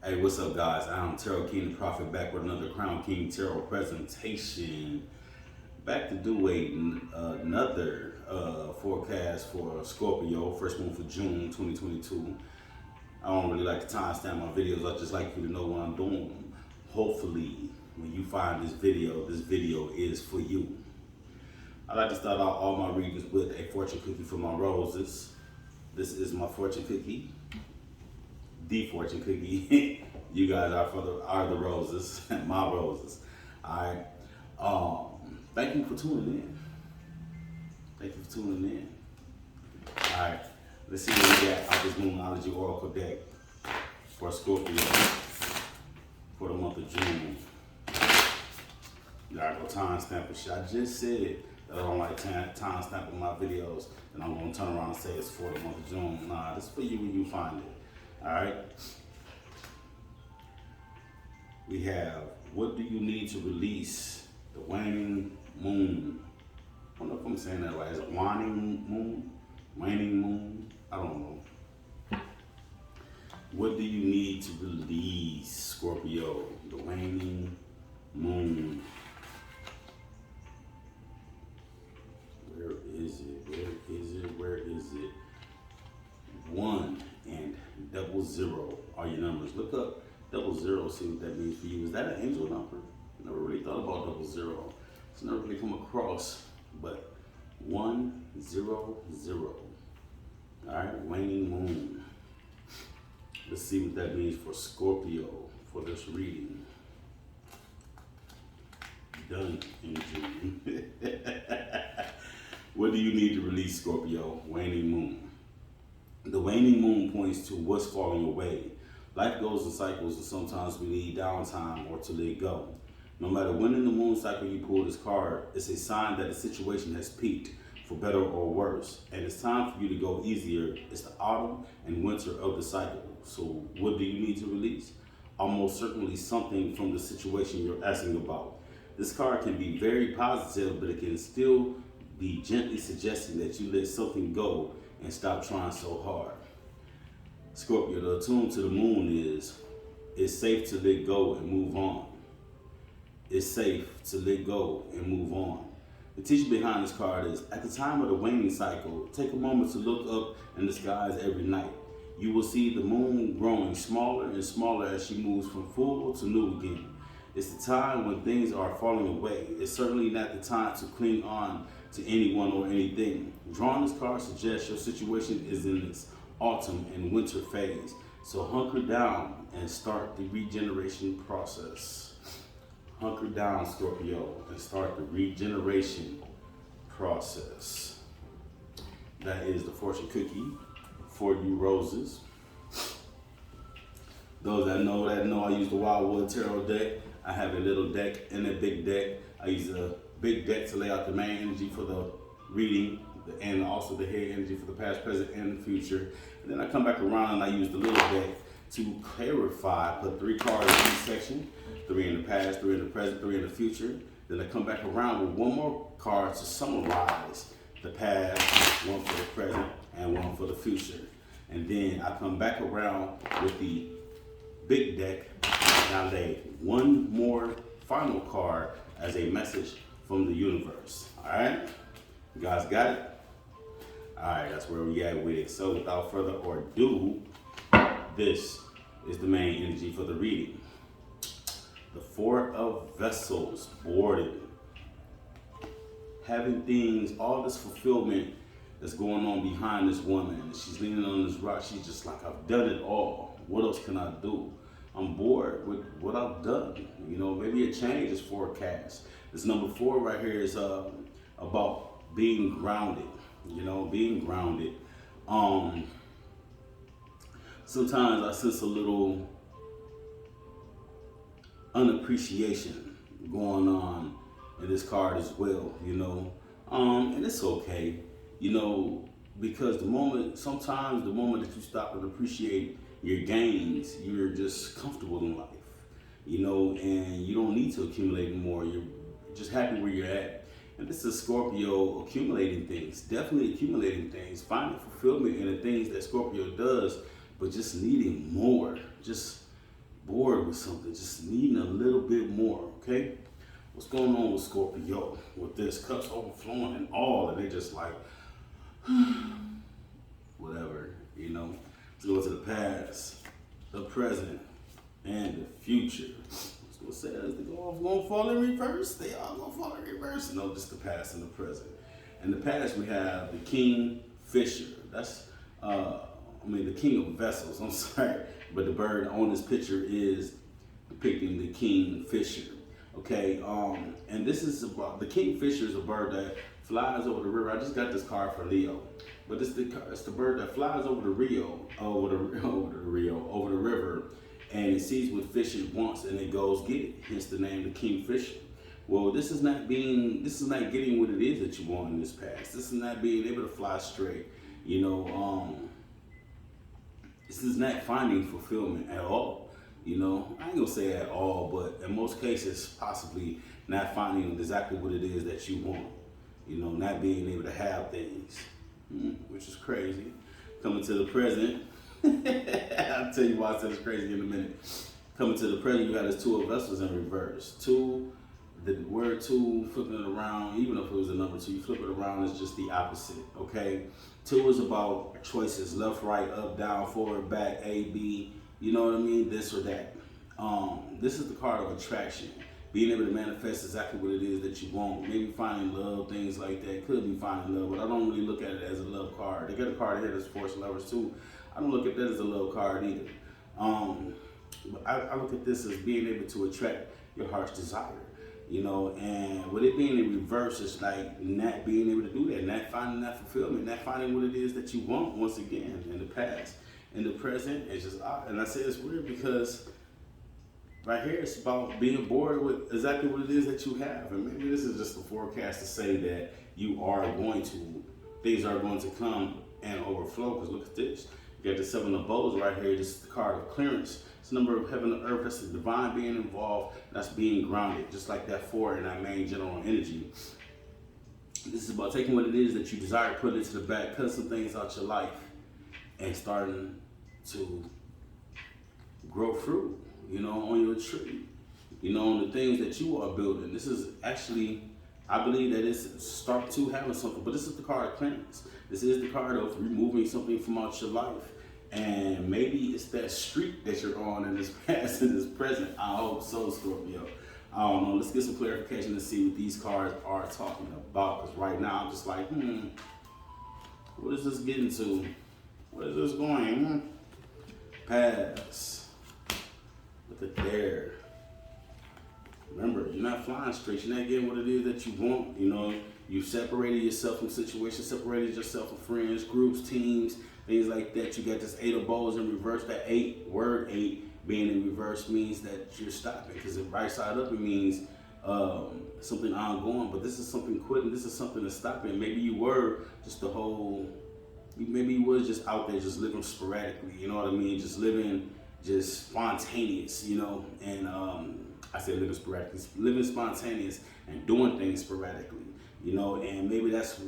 Hey, what's up, guys? I'm Tarot King the Prophet, back with another Crown King Tarot presentation. Back to do another forecast for Scorpio, first one for June 2022. I don't really like to timestamp my videos. I just like you to know what I'm doing. Hopefully, when you find this video is for you. I like to start out all my readings with a fortune cookie for my roses. This is my fortune cookie. The fortune cookie. You guys are the roses, my roses. All right. Thank you for tuning in. Thank you for tuning in. All right. Let's see what we got out this Moonology Oracle deck for Scorpio for the month of June. Y'all go time stamping shit. I just said that I don't like time stamping my videos, and I'm gonna turn around and say it's for the month of June. Nah, this is for you when you find it. All right. We have, what do you need to release? The waning moon. I don't know if I'm saying that right. Is it waning moon? Waning moon? I don't know. What do you need to release, Scorpio? The waning moon. Where is it? Where is it? Where is it? 1 and 00 are your numbers. Look up 00, see what that means for you. Is that an angel number? I never really thought about 00. It's never really come across, but 100. All right, waning moon. Let's see what that means for Scorpio for this reading. Done in June. What do you need to release, Scorpio? Waning moon. The waning moon points to what's falling away. Life goes in cycles, and sometimes we need downtime or to let go. No matter when in the moon cycle you pull this card, it's a sign that the situation has peaked, for better or worse, and it's time for you to go easier. It's the autumn and winter of the cycle. So what do you need to release? Almost certainly something from the situation you're asking about. This card can be very positive, but it can still be gently suggesting that you let something go and stop trying so hard. Scorpio, the tune to the moon is, it's safe to let go and move on. It's safe to let go and move on. The teaching behind this card is, at the time of the waning cycle, take a moment to look up in the skies every night. You will see the moon growing smaller and smaller as she moves from full to new again. It's the time when things are falling away. It's certainly not the time to cling on to anyone or anything. Drawing this card suggests your situation is in its autumn and winter phase. So hunker down and start the regeneration process. Hunker down, Scorpio, and start the regeneration process. That is the fortune cookie for you roses. Those that know I use the Wildwood Tarot deck. I have a little deck and a big deck. I use a big deck to lay out the main energy for the reading and also the head energy for the past, present, and the future. And then I come back around and I use the little deck to clarify, put 3 cards in each section, 3 in the past, 3 in the present, 3 in the future. Then I come back around with 1 more card to summarize the past, 1 for the present, and 1 for the future. And then I come back around with the big deck and I lay 1 more final card as a message from the universe. All right, you guys got it? All right, that's where we at with it. So without further ado, this is the main energy for the reading. The 4 of Vessels, boarded. Having things, all this fulfillment that's going on behind this woman. She's leaning on this rock. She's just like, I've done it all. What else can I do? I'm bored with what I've done. You know, maybe a change is forecast. This number 4 right here is about being grounded. You know, being grounded. Sometimes I sense a little unappreciation going on in this card as well, you know. And it's okay, you know, because sometimes the moment that you stop and appreciate your gains, you're just comfortable in life, you know, and you don't need to accumulate more. You're just happy where you're at. And this is Scorpio accumulating things, definitely accumulating things, finding fulfillment in the things that Scorpio does, but just needing more, just bored with something, just needing a little bit more, okay? What's going on with Scorpio with this? Cups overflowing and all, and they just like, whatever, you know. Let's go to the past, the present, and the future. What says they gonna fall in reverse? They all gonna fall in reverse. No, just the past and the present. In the past, we have the King Fisher. That's, the King of Vessels. I'm sorry, but the bird on this picture is depicting the King Fisher. Okay, and this is about the King Fisher is a bird that flies over the river. I just got this card for Leo, but it's the bird that flies over the over the river, and it sees what fish it wants and it goes get it. Hence the name, the King Fisher. Well, this is not getting what it is that you want in this past. This is not being able to fly straight. You know, this is not finding fulfillment at all. You know, I ain't gonna say at all, but in most cases, possibly not finding exactly what it is that you want. You know, not being able to have things, which is crazy. Coming to the present, I'll tell you why I said it's crazy in a minute. Coming to the present, you got this Two of Vessels in reverse. Two, the word two, flipping it around, even if it was a number two, you flip it around, it's just the opposite, okay? Two is about choices, left, right, up, down, forward, back, A, B, you know what I mean, this or that. This is the card of attraction, being able to manifest exactly what it is that you want, maybe finding love, things like that. Could be finding love, but I don't really look at it as a love card. They got a card here that's Force Lovers too. I don't look at that as a love card either. But I look at this as being able to attract your heart's desire. You know, and with it being in reverse, it's like not being able to do that, not finding that fulfillment, not finding what it is that you want once again in the past. In the present, it's just odd. And I say it's weird because right here it's about being bored with exactly what it is that you have. And maybe this is just a forecast to say that things are going to come and overflow. Because look at this. You got the Seven of Bowls right here. This is the card of clearance. It's the number of heaven and earth. That's the divine being involved. That's being grounded, just like that four in that main general energy. This is about taking what it is that you desire, put it to the back, cut some things out your life, and starting to grow fruit, you know, on your tree, you know, on the things that you are building. This is actually, I believe that it's start to having something, but this is the card of clearance. This is the card of removing something from out your life. And maybe it's that streak that you're on in this past and this present. I hope so, Scorpio. I don't know. Let's get some clarification to see what these cards are talking about. Because right now I'm just like, what is this getting to? Where is this going? Pass. Look at there. Remember, you're not flying straight. You're not getting what it is that you want. You know, you separated yourself from situations, separated yourself from friends, groups, teams, things like that. You got this Eight of Bowls in reverse. That word eight being in reverse means that you're stopping. Because if right side up, it means something ongoing. But this is something quitting. This is something to stopping. Maybe you were just maybe you was just out there just living sporadically. You know what I mean? Just living just spontaneous, you know. And I said living spontaneous and doing things sporadically. You know, and maybe that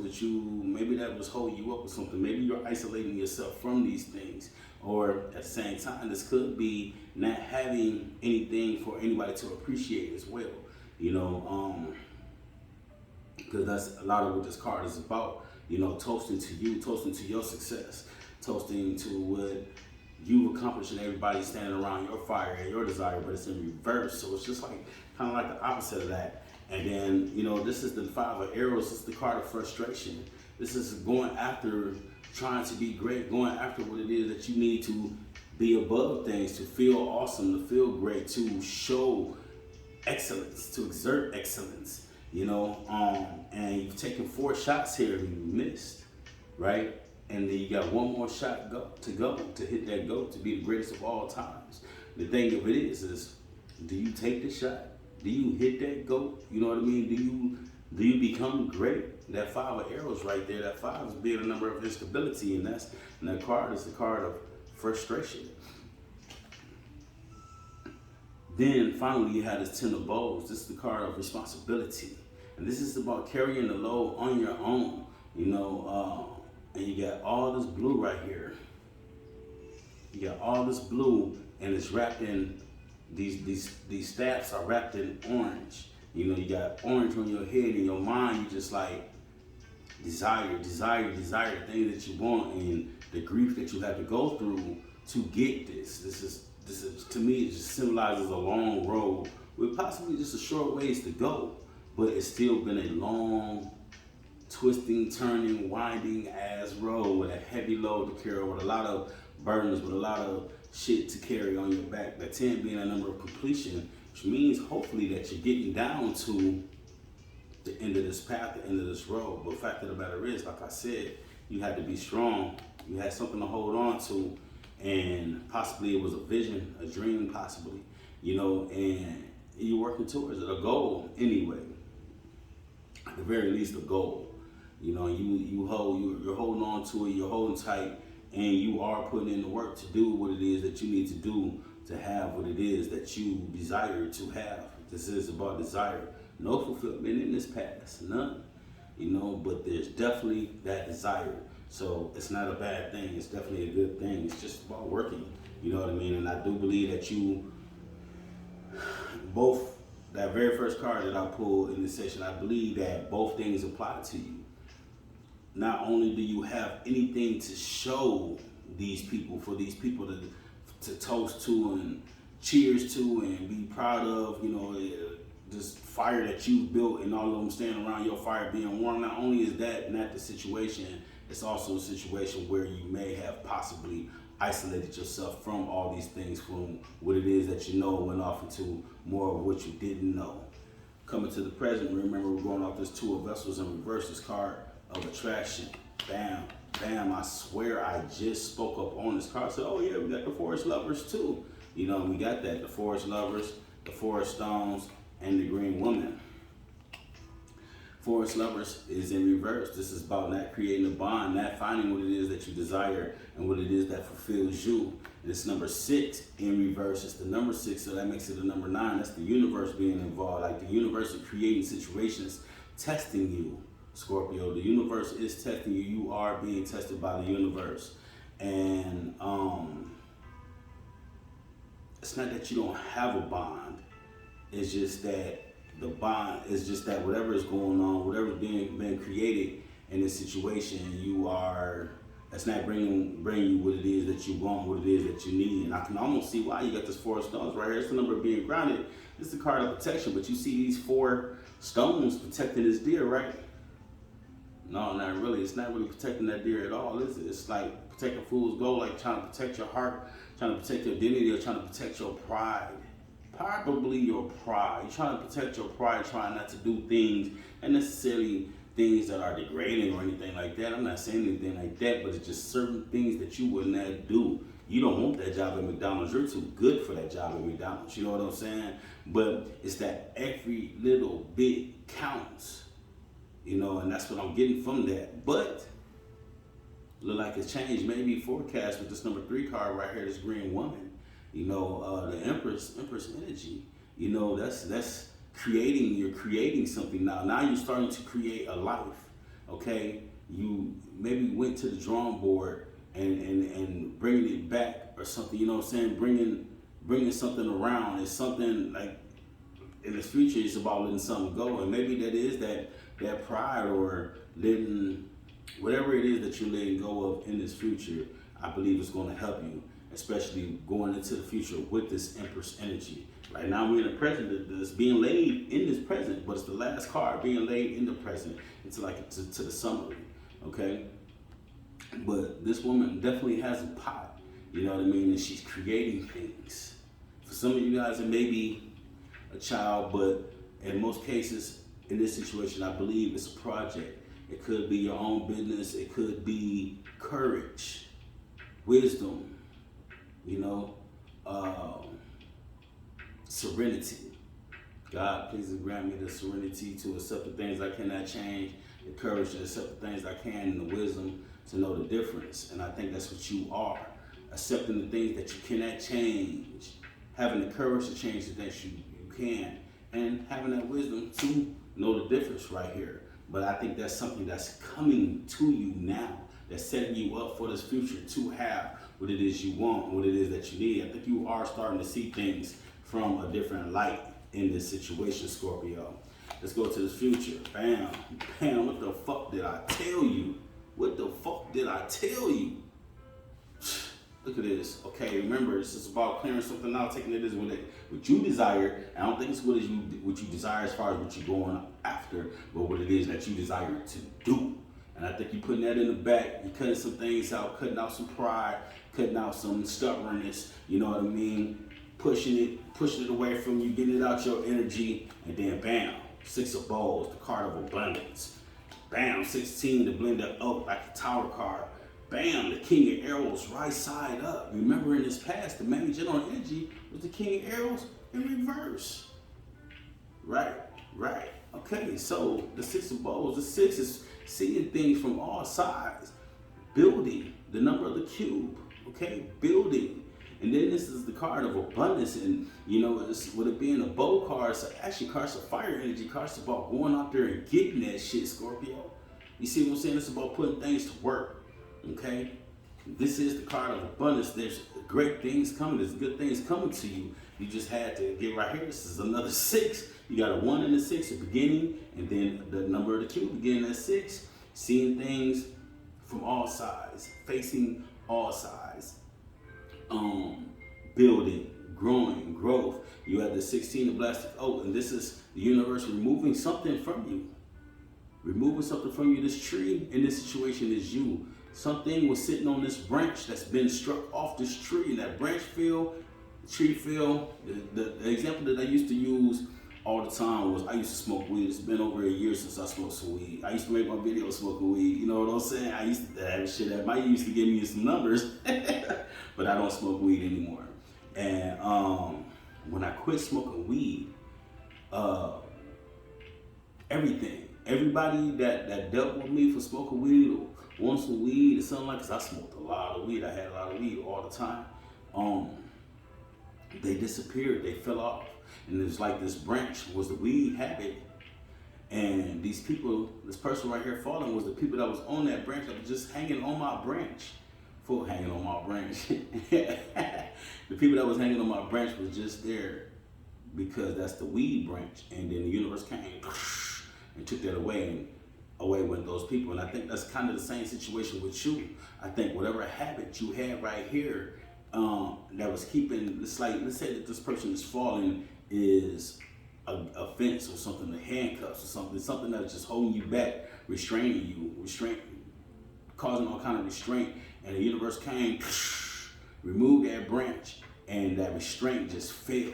was holding you up with something. Maybe you're isolating yourself from these things. Or at the same time, this could be not having anything for anybody to appreciate as well. You know, because that's a lot of what this card is about. You know, toasting to you, toasting to your success, toasting to what you've accomplished and everybody's standing around your fire and your desire, but it's in reverse. So it's just like kind of like the opposite of that. And then, you know, this is the Five of Arrows. This is the card of frustration. This is going after trying to be great, going after what it is that you need to be above things, to feel awesome, to feel great, to show excellence, to exert excellence, you know. And you've taken 4 shots here and you missed, right? And then you got one more shot to hit that goat, to be the greatest of all times. The thing of it is do you take the shot? Do you hit that goat? You know what I mean? Do you become great? That Five of Arrows right there, that 5 is being a number of instability, and that card is the card of frustration. Then finally you have this 10 of Bowls. This is the card of responsibility. And this is about carrying the load on your own, you know, and you got all this blue right here. You got all this blue and it's wrapped in these staffs are wrapped in orange. You know, you got orange on your head, in your mind, you just like desire, the thing that you want, and the grief that you have to go through to get this. This is to me, it just symbolizes a long road with possibly just a short ways to go, but it's still been a long, twisting, turning, winding ass road with a heavy load to carry, with a lot of burdens, with a lot of shit to carry on your back. That 10 being a number of completion, which means hopefully that you're getting down to the end of this path, the end of this road. But the fact of the matter is, like I said, you had to be strong. You had something to hold on to, and possibly it was a vision, a dream, possibly, you know, and you're working towards it, a goal anyway. At the very least, a goal. You know, you're holding on to it, you're holding tight, and you are putting in the work to do what it is that you need to do to have what it is that you desire to have. This is about desire. No fulfillment in this past, none. You know, but there's definitely that desire. So it's not a bad thing. It's definitely a good thing. It's just about working. You know what I mean? And I do believe that you both, that very first card that I pulled in this session, I believe that both things apply to you. Not only do you have anything to show these people, for these people to toast to and cheers to and be proud of, you know, this fire that you've built, and all of them standing around your fire being warm. Not only is that not the situation, it's also a situation where you may have possibly isolated yourself from all these things, from what it is that you know, went off into more of what you didn't know. Coming to the present, remember we're going off this Two of Vessels in reverse, this card of attraction. Bam, bam, I swear I just spoke up on this card. I said, oh yeah, we got the Forest Lovers too. You know, we got that, the Forest Lovers, the Forest Stones, and the Green Woman. Forest Lovers is in reverse. This is about not creating a bond, not finding what it is that you desire and what it is that fulfills you. And it's number 6 in reverse. It's the number 6, so that makes it a number 9. That's the universe being involved. Like the universe is creating situations, testing you, Scorpio. The universe is testing you. You are being tested by the universe. And it's not that you don't have a bond. It's just that the bond is just that whatever is going on, whatever's being created in this situation, that's not bringing you what it is that you want, what it is that you need. And I can almost see why you got this 4 stones right here. It's the number of being grounded. It's the card of protection, but you see these 4 stones protecting this deer, right? No, not really. It's not really protecting that deer at all, is it? It's like protecting fool's gold, like trying to protect your heart, trying to protect your identity, or trying to protect your pride. Probably your pride. You're trying to protect your pride, trying not to do things, and necessarily things that are degrading or anything like that. I'm not saying anything like that, but it's just certain things that you would not do. You don't want that job at McDonald's. You're too good for that job at McDonald's. You know what I'm saying? But it's that every little bit counts. You know, and that's what I'm getting from that. But look like it's changed. Maybe forecast with this number 3 card right here, this Green Woman. You know, the Empress energy. You know, that's creating. You're creating something now. Now you're starting to create a life. Okay, you maybe went to the drawing board and bringing it back or something. You know what I'm saying? Bringing something around. It's something like in the future. It's about letting something go, and maybe that is that pride, or letting whatever it is that you're letting go of in this future. I believe it's going to help you, especially going into the future with this Empress energy. Right now we're in the present that's being laid in this present, but it's the last card being laid in the present. It's like to the summary, okay? But this woman definitely has a pot, you know what I mean? And she's creating things. For some of you guys, it may be a child, but in most cases, in this situation, I believe it's a project. It could be your own business. It could be courage, wisdom, you know, serenity. God, please grant me the serenity to accept the things I cannot change, the courage to accept the things I can, and the wisdom to know the difference. And I think that's what you are. Accepting the things that you cannot change, having the courage to change the things you can, and having that wisdom to know the difference right here. But I think that's something that's coming to you now, that's setting you up for this future to have what it is you want, what it is that you need. I think you are starting to see things from a different light in this situation, Scorpio. Let's go to the future. Bam, bam, what the fuck did I tell you? What the fuck did I tell you? Look at this. Okay, remember, this is about clearing something out, taking it as what you desire. I don't think it's what you desire as far as what you're going after, but what it is that you desire to do. And I think you're putting that in the back. You're cutting some things out, cutting out some pride, cutting out some stubbornness. You know what I mean? Pushing it away from you, getting it out your energy, and then bam, 6 of Bowls, the card of abundance. Bam, 16, the blender up like a tower card. Bam, the King of Arrows, right side up. Remember in this past, the main general energy was the King of Arrows in reverse. Right. Okay, so the 6 of Bowls, the 6 is seeing things from all sides. Building, the number of the cube. Okay, building. And then this is the card of abundance, and with it being a bow card, so actually cards of fire energy, cards about going out there and getting that shit, Scorpio. You see what I'm saying? It's about putting things to work. Okay, this is the card of abundance. There's great things coming. There's good things coming to you. You just had to get right here. This is another 6. You got a 1 and a 6 at the beginning, and then the number of the cube beginning at 6. Seeing things from all sides, facing all sides. Building, growing, growth. You have the 16 of plastic oak, and this is the universe removing something from you. Removing something from you. This tree in this situation is you. Something was sitting on this branch that's been struck off this tree, and that branch fell, tree fell. The example that I used to use all the time was I used to smoke weed. It's been over a year since I smoked some weed. I used to make my videos smoking weed. You know what I'm saying? I used to have shit that might used to give me some numbers, but I don't smoke weed anymore. And when I quit smoking weed, everybody that dealt with me for smoking weed or want some weed or something like this, I smoked a lot of weed. I had a lot of weed all the time. They disappeared. They fell off. And it was like this branch was the weed habit. And these people, this person right here falling was the people that was on that branch that was just hanging on my branch. The people that was hanging on my branch was just there because that's the weed branch. And then the universe came and took that away, and away went those people. And I think that's kind of the same situation with you. I think whatever habit you had right here that was keeping, it's like, let's say that this person is falling is a fence or something, the handcuffs or something that's just holding you back, restraining you, causing all kind of restraint. And the universe came, removed that branch, and that restraint just fell.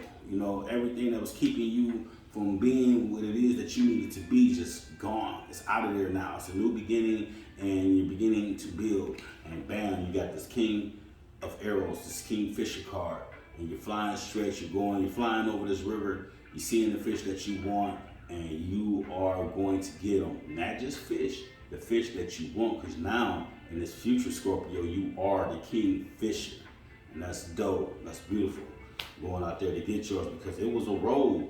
Everything that was keeping you from being what it is that you needed to be just gone. It's out of there now. It's a new beginning, and you're beginning to build. And bam, you got this King of Arrows, this Kingfisher card, and you're flying straight. You're flying over this river. You're seeing the fish that you want, and you are going to get them. Not just fish, the fish that you want, because now in this future, Scorpio, you are the Kingfisher. And that's dope. That's beautiful. Going out there to get yours, because it was a road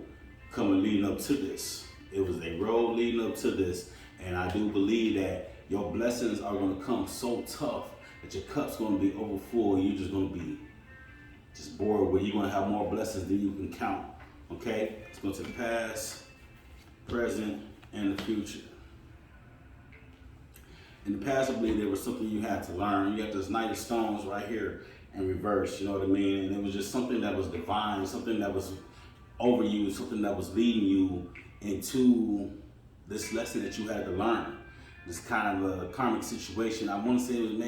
coming leading up to this. It was a road leading up to this. And I do believe that your blessings are going to come so tough that your cup's going to be over full, and you're just going to be just bored where you're going to have more blessings than you can count. Okay? Let's go to the past, present, and the future. In the past, I believe there was something you had to learn. You got this Knight of Stones right here in reverse, you know what I mean? And it was just something that was divine, something that was over you, something that was leading you into this lesson that you had to learn. This kind of a karmic situation. I want to say it was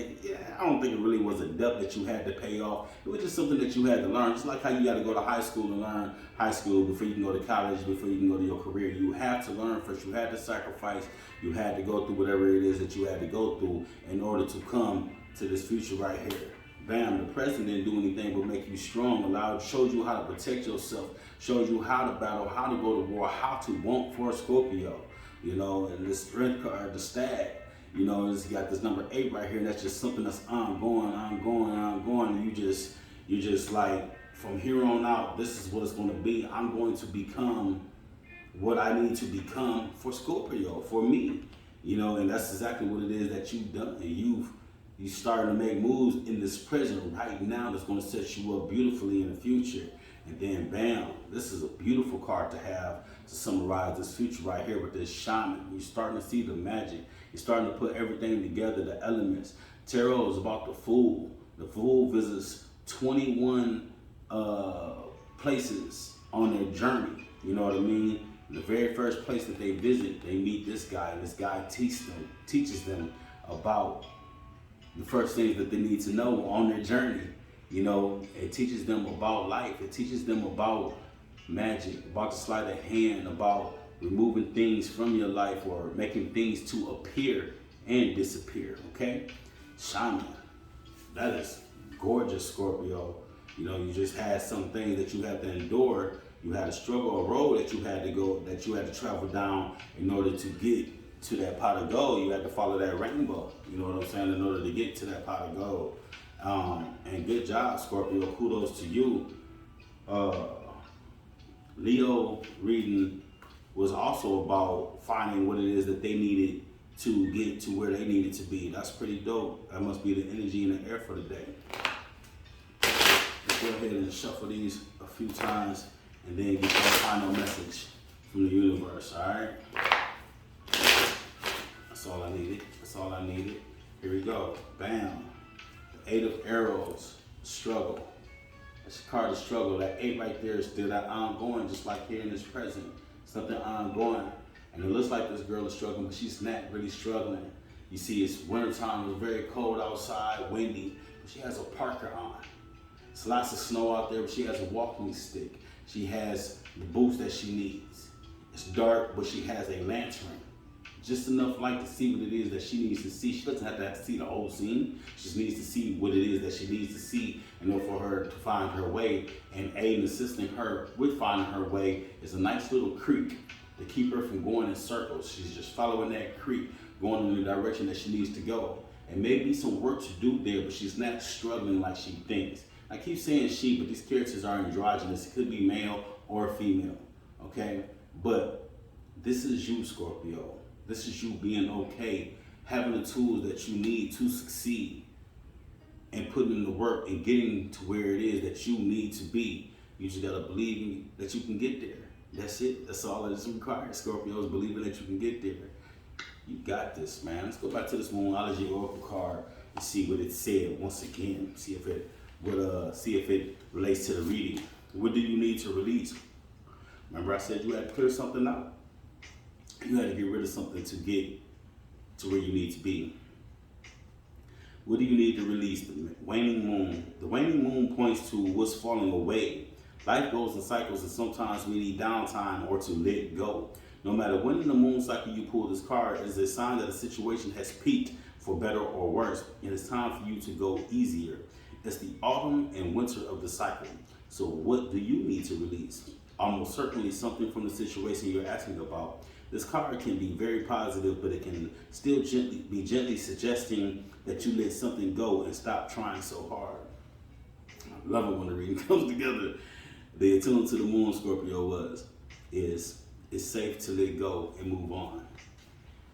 I don't think it really was a debt that you had to pay off. It was just something that you had to learn. Just like how you got to go to high school and learn high school before you can go to college, before you can go to your career. You have to learn first. You had to sacrifice. You had to go through whatever it is that you had to go through in order to come to this future right here. Bam, the present didn't do anything but make you strong, showed you how to protect yourself, showed you how to battle, how to go to war, how to want for a Scorpio. And the strength card, the stag, it's got this number 8 right here, and that's just something that's ongoing. And you just like, from here on out, this is what it's going to be. I'm going to become what I need to become for Scorpio, for me. And that's exactly what it is that you've done. And you starting to make moves in this present right now that's going to set you up beautifully in the future. And then bam, this is a beautiful card to have to summarize this future right here with this shaman. You're starting to see the magic. You're starting to put everything together, the elements. Tarot is about the Fool. The Fool visits 21 places on their journey. You know what I mean? The very first place that they visit, they meet this guy, and this guy teaches them about the first things that they need to know on their journey. You know, it teaches them about life. It teaches them about magic, about the sleight of hand, about removing things from your life or making things to appear and disappear, okay? Shaman, that is gorgeous, Scorpio. You know, you just had some things that you had to endure. You had a struggle, a road that you had to go, that you had to travel down in order to get to that pot of gold. You had to follow that rainbow. You know what I'm saying? In order to get to that pot of gold. And good job, Scorpio. Kudos to you. Leo reading was also about finding what it is that they needed to get to where they needed to be. That's pretty dope. That must be the energy in the air for the day. Let's go ahead and shuffle these a few times and then get that final message from the universe, all right? That's all I needed. That's all I needed. Here we go. Bam. The 8 of Arrows. Struggle. That's a card of struggle. That 8 right there is still that ongoing, just like here in this present. Something ongoing. And it looks like this girl is struggling, but she's not really struggling. You see, it's wintertime. It's very cold outside, windy. But she has a parka on. It's lots of snow out there, but she has a walking stick. She has the boots that she needs. It's dark, but she has a lantern. Just enough light to see what it is that she needs to see. She doesn't have to see the whole scene. She just needs to see what it is that she needs to see in order for her to find her way. And aid and assisting her with finding her way is a nice little creek to keep her from going in circles. She's just following that creek, going in the direction that she needs to go. And maybe some work to do there, but she's not struggling like she thinks. I keep saying she, but these characters are androgynous. It could be male or female, okay? But this is you, Scorpio. This is you being okay, having the tools that you need to succeed, and putting in the work and getting to where it is that you need to be. You just gotta believe that you can get there. That's it. That's all that is required. Scorpio is believing that you can get there. You got this, man. Let's go back to this Moonology Oracle card and see what it said once again. See if it relates to the reading. What do you need to release? Remember I said you had to clear something out? You had to get rid of something to get to where you need to be. What do you need to release? The waning moon. The waning moon points to what's falling away. Life goes in cycles, and sometimes we need downtime or to let go. No matter when in the moon cycle you pull this card, it is a sign that a situation has peaked for better or worse, and it's time for you to go easier. It's the autumn and winter of the cycle. So what do you need to release? Almost certainly something from the situation you're asking about. This card can be very positive, but it can still be gently suggesting that you let something go and stop trying so hard. I love it when the reading comes together. The attunement to the moon, Scorpio, is it's safe to let go and move on.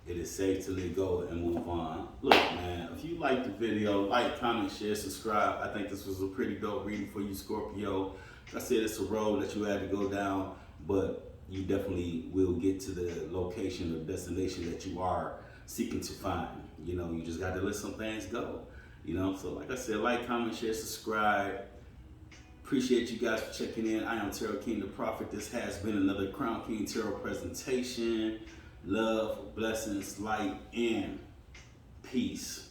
It is safe to let go and move on. Look, man, if you like the video, like, comment, share, subscribe. I think this was a pretty dope reading for you, Scorpio. Like I said, it's a road that you had to go down, but you definitely will get to the location or destination that you are seeking to find. You know, you just got to let some things go. You know, so like I said, like, comment, share, subscribe. Appreciate you guys for checking in. I am Tarot King the Prophet. This has been another Crown King Tarot presentation. Love, blessings, light, and peace.